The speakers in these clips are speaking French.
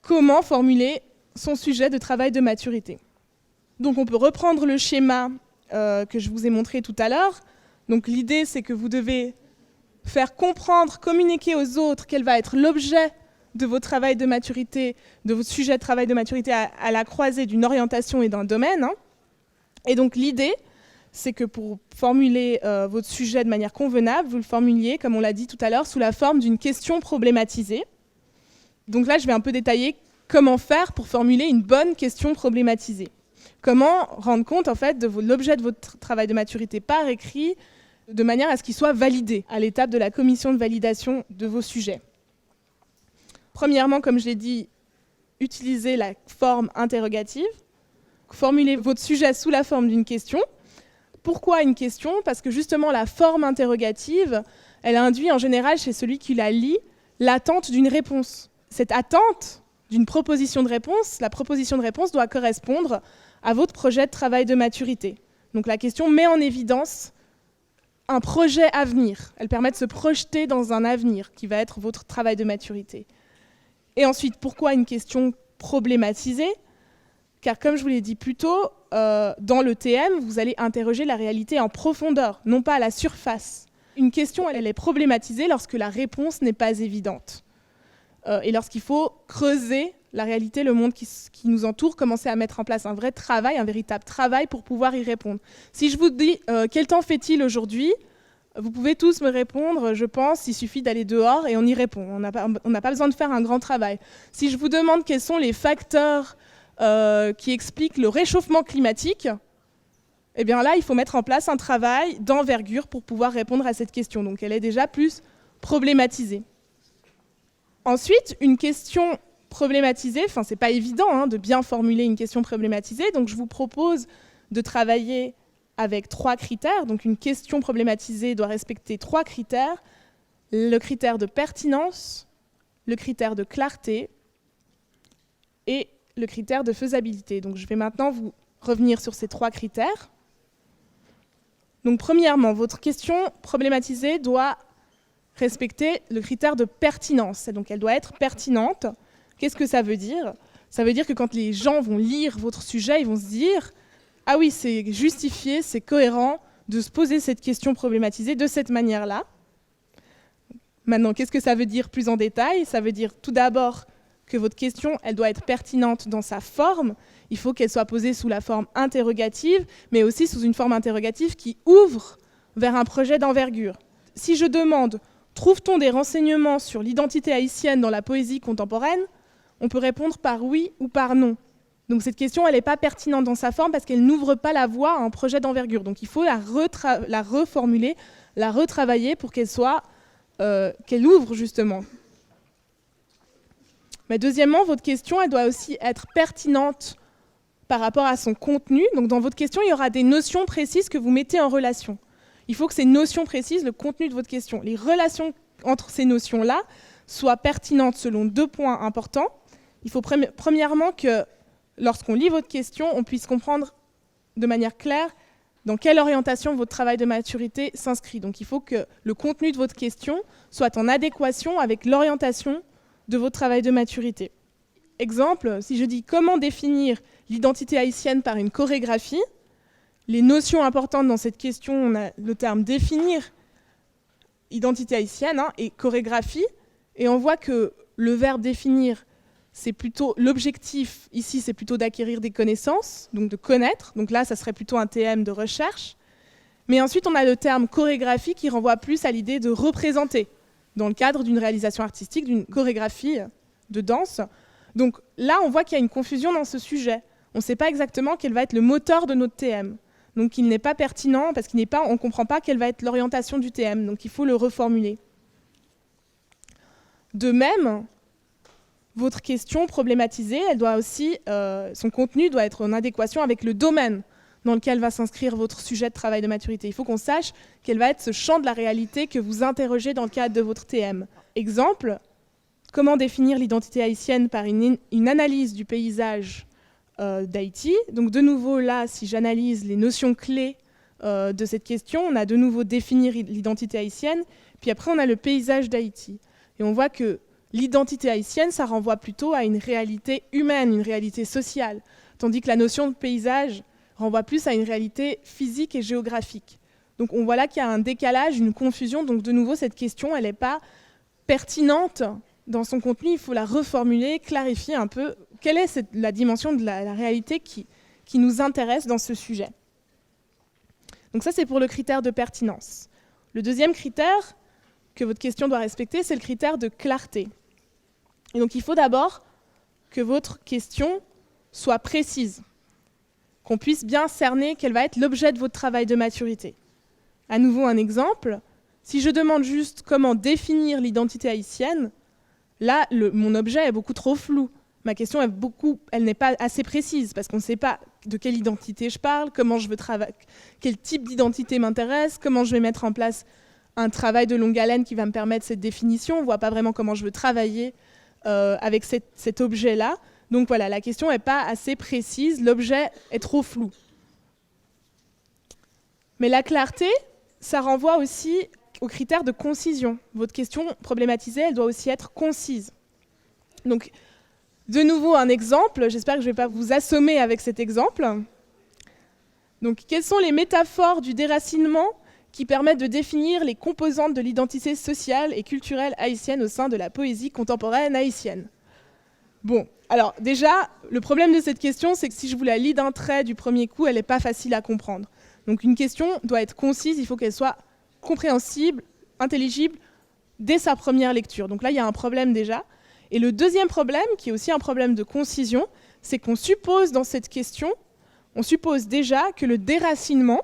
comment formuler son sujet de travail de maturité. Donc on peut reprendre le schéma que je vous ai montré tout à l'heure. Donc l'idée, c'est que vous devez faire comprendre, communiquer aux autres quel va être l'objet de votre travail de maturité, de votre sujet de travail de maturité à la croisée d'une orientation et d'un domaine. Hein. Et donc l'idée, c'est que pour formuler votre sujet de manière convenable, vous le formuliez, comme on l'a dit tout à l'heure, sous la forme d'une question problématisée. Donc là, je vais un peu détailler comment faire pour formuler une bonne question problématisée. Comment rendre compte en fait, de l'objet de votre travail de maturité par écrit, de manière à ce qu'il soit validé à l'étape de la commission de validation de vos sujets. Premièrement, comme je l'ai dit, utilisez la forme interrogative. Formulez votre sujet sous la forme d'une question. Pourquoi une question? Parce que justement, la forme interrogative, elle induit en général chez celui qui la lit l'attente d'une réponse. Cette attente d'une proposition de réponse, la proposition de réponse doit correspondre à votre projet de travail de maturité. Donc la question met en évidence un projet à venir. Elle permet de se projeter dans un avenir qui va être votre travail de maturité. Et ensuite, pourquoi une question problématisée? Car comme je vous l'ai dit plus tôt, dans le TM, vous allez interroger la réalité en profondeur, non pas à la surface. Une question, elle est problématisée lorsque la réponse n'est pas évidente. Et lorsqu'il faut creuser la réalité, le monde qui nous entoure, commencer à mettre en place un vrai travail, un véritable travail pour pouvoir y répondre. Si je vous dis « Quel temps fait-il aujourd'hui ?» Vous pouvez tous me répondre, je pense, il suffit d'aller dehors et on y répond. On n'a pas besoin de faire un grand travail. Si je vous demande quels sont les facteurs qui expliquent le réchauffement climatique, eh bien là, il faut mettre en place un travail d'envergure pour pouvoir répondre à cette question. Donc elle est déjà plus problématisée. Ensuite, une question problématisée, enfin c'est pas évident de bien formuler une question problématisée, donc je vous propose de travailler avec 3 critères. Donc une question problématisée doit respecter 3 critères. Le critère de pertinence, le critère de clarté et le critère de faisabilité. Donc je vais maintenant vous revenir sur ces 3 critères. Donc premièrement, votre question problématisée doit respecter le critère de pertinence. Donc elle doit être pertinente. Qu'est-ce que ça veut dire? Ça veut dire que quand les gens vont lire votre sujet, ils vont se dire « Ah oui, c'est justifié, c'est cohérent de se poser cette question problématisée de cette manière-là. » Maintenant, qu'est-ce que ça veut dire plus en détail? Ça veut dire tout d'abord que votre question, elle doit être pertinente dans sa forme. Il faut qu'elle soit posée sous la forme interrogative, mais aussi sous une forme interrogative qui ouvre vers un projet d'envergure. Si je demande « Trouve-t-on des renseignements sur l'identité haïtienne dans la poésie contemporaine ?» on peut répondre par oui ou par non. Donc cette question, elle n'est pas pertinente dans sa forme parce qu'elle n'ouvre pas la voie à un projet d'envergure. Donc il faut la reformuler, la retravailler pour qu'elle ouvre justement. Mais deuxièmement, votre question, elle doit aussi être pertinente par rapport à son contenu. Donc dans votre question, il y aura des notions précises que vous mettez en relation. Il faut que ces notions précises, le contenu de votre question, les relations entre ces notions-là, soient pertinentes selon 2 points importants. Il faut premièrement que lorsqu'on lit votre question, on puisse comprendre de manière claire dans quelle orientation votre travail de maturité s'inscrit. Donc il faut que le contenu de votre question soit en adéquation avec l'orientation de votre travail de maturité. Exemple, si je dis comment définir l'identité haïtienne par une chorégraphie, les notions importantes dans cette question, on a le terme définir identité haïtienne et chorégraphie, et on voit que le verbe définir, c'est plutôt l'objectif, ici c'est plutôt d'acquérir des connaissances, donc de connaître, donc là ça serait plutôt un TM de recherche. Mais ensuite on a le terme chorégraphie qui renvoie plus à l'idée de représenter, dans le cadre d'une réalisation artistique, d'une chorégraphie de danse. Donc là on voit qu'il y a une confusion dans ce sujet. On ne sait pas exactement quel va être le moteur de notre TM. Donc il n'est pas pertinent parce qu'on ne comprend pas quelle va être l'orientation du TM, donc il faut le reformuler. De même, votre question problématisée, elle doit aussi, son contenu doit être en adéquation avec le domaine dans lequel va s'inscrire votre sujet de travail de maturité. Il faut qu'on sache quel va être ce champ de la réalité que vous interrogez dans le cadre de votre TM. Exemple, comment définir l'identité haïtienne par une analyse du paysage d'Haïti. Donc de nouveau là, si j'analyse les notions clés de cette question, on a de nouveau définir l'identité haïtienne, puis après on a le paysage d'Haïti. Et on voit que l'identité haïtienne, ça renvoie plutôt à une réalité humaine, une réalité sociale, tandis que la notion de paysage renvoie plus à une réalité physique et géographique. Donc on voit là qu'il y a un décalage, une confusion, donc de nouveau cette question, elle n'est pas pertinente dans son contenu, il faut la reformuler, clarifier un peu quelle est la dimension de la réalité qui nous intéresse dans ce sujet. Donc ça, c'est pour le critère de pertinence. Le deuxième critère que votre question doit respecter, c'est le critère de clarté. Et donc il faut d'abord que votre question soit précise, qu'on puisse bien cerner quel va être l'objet de votre travail de maturité. À nouveau un exemple, si je demande juste comment définir l'identité haïtienne, là, mon objet est beaucoup trop flou. Ma question elle n'est pas assez précise parce qu'on ne sait pas de quelle identité je parle, comment je veux travailler, quel type d'identité m'intéresse, comment je vais mettre en place un travail de longue haleine qui va me permettre cette définition. On ne voit pas vraiment comment je veux travailler avec cet objet-là. Donc voilà, la question n'est pas assez précise, l'objet est trop flou. Mais la clarté, ça renvoie aussi au critère de concision. Votre question problématisée, elle doit aussi être concise. Donc, de nouveau, un exemple. J'espère que je ne vais pas vous assommer avec cet exemple. Donc, quelles sont les métaphores du déracinement qui permettent de définir les composantes de l'identité sociale et culturelle haïtienne au sein de la poésie contemporaine haïtienne? Bon, alors déjà, le problème de cette question, c'est que si je vous la lis d'un trait du premier coup, elle n'est pas facile à comprendre. Donc une question doit être concise, il faut qu'elle soit compréhensible, intelligible, dès sa première lecture. Donc là, il y a un problème déjà. Et le deuxième problème, qui est aussi un problème de concision, c'est qu'on suppose dans cette question, on suppose déjà que le déracinement,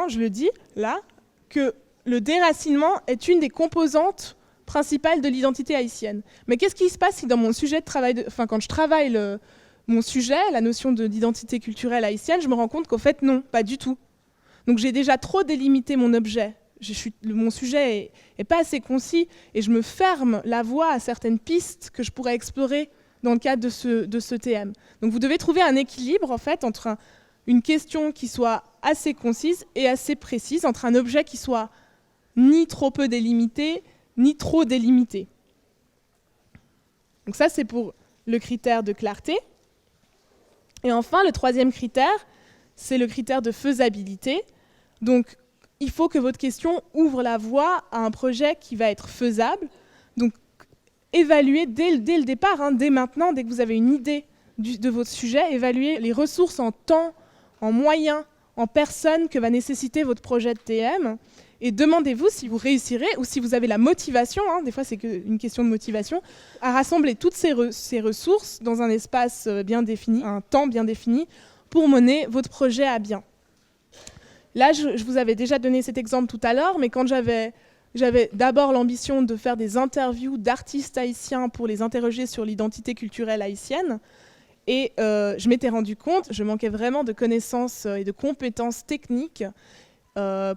je le dis là, que le déracinement est une des composantes principales de l'identité haïtienne. Mais qu'est-ce qui se passe si dans mon sujet de travail, quand je travaille mon sujet, la notion d'identité culturelle haïtienne, je me rends compte qu'au fait, non, pas du tout. Donc j'ai déjà trop délimité mon objet. Mon sujet n'est pas assez concis et je me ferme la voie à certaines pistes que je pourrais explorer dans le cadre de ce TM. Donc vous devez trouver un équilibre en fait, entre une question qui soit assez concise et assez précise, entre un objet qui soit ni trop peu délimité, ni trop délimité. Donc ça, c'est pour le critère de clarté. Et enfin, le troisième critère, c'est le critère de faisabilité. Donc, il faut que votre question ouvre la voie à un projet qui va être faisable. Donc, évaluez dès le départ, dès maintenant, dès que vous avez une idée de votre sujet, évaluez les ressources en temps, en moyens, en personnes que va nécessiter votre projet de TM. Et demandez-vous si vous réussirez ou si vous avez la motivation, des fois c'est qu'une question de motivation, à rassembler toutes ces ressources dans un espace bien défini, un temps bien défini, pour mener votre projet à bien. Là, je vous avais déjà donné cet exemple tout à l'heure, mais quand j'avais d'abord l'ambition de faire des interviews d'artistes haïtiens pour les interroger sur l'identité culturelle haïtienne, et je m'étais rendu compte, je manquais vraiment de connaissances et de compétences techniques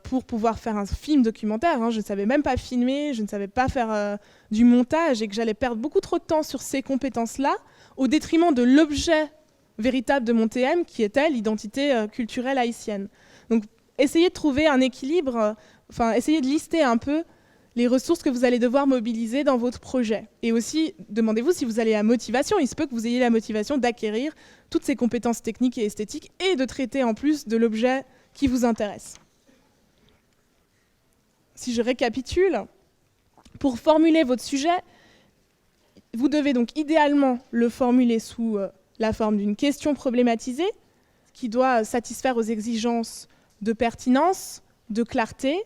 pour pouvoir faire un film documentaire. Je ne savais même pas filmer, je ne savais pas faire du montage et que j'allais perdre beaucoup trop de temps sur ces compétences-là au détriment de l'objet véritable de mon TM qui était l'identité culturelle haïtienne. Donc essayez de trouver un équilibre, essayez de lister un peu les ressources que vous allez devoir mobiliser dans votre projet. Et aussi, demandez-vous si vous avez la motivation. Il se peut que vous ayez la motivation d'acquérir toutes ces compétences techniques et esthétiques et de traiter en plus de l'objet qui vous intéresse. Si je récapitule, pour formuler votre sujet, vous devez donc idéalement le formuler sous la forme d'une question problématisée qui doit satisfaire aux exigences de pertinence, de clarté,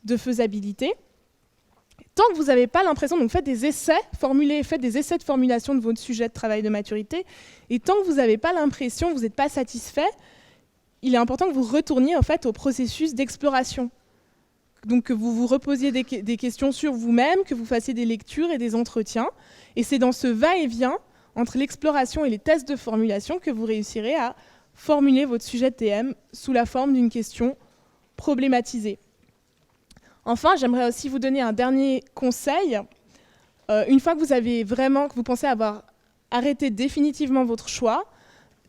de faisabilité. Tant que vous n'avez pas l'impression, donc faites des essais, faites des essais de formulation de votre sujet de travail de maturité, et tant que vous n'avez pas l'impression, vous n'êtes pas satisfait, il est important que vous retourniez en fait au processus d'exploration. Donc que vous vous reposiez des questions sur vous-même, que vous fassiez des lectures et des entretiens. Et c'est dans ce va-et-vient entre l'exploration et les tests de formulation que vous réussirez à formuler votre sujet de TM sous la forme d'une question problématisée. Enfin, j'aimerais aussi vous donner un dernier conseil. Une fois que vous pensez avoir arrêté définitivement votre choix,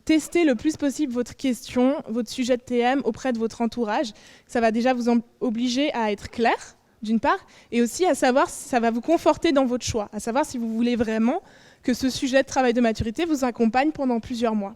testez le plus possible votre question, votre sujet de TM auprès de votre entourage. Ça va déjà vous obliger à être clair, d'une part, et aussi à savoir si ça va vous conforter dans votre choix, à savoir si vous voulez vraiment que ce sujet de travail de maturité vous accompagne pendant plusieurs mois.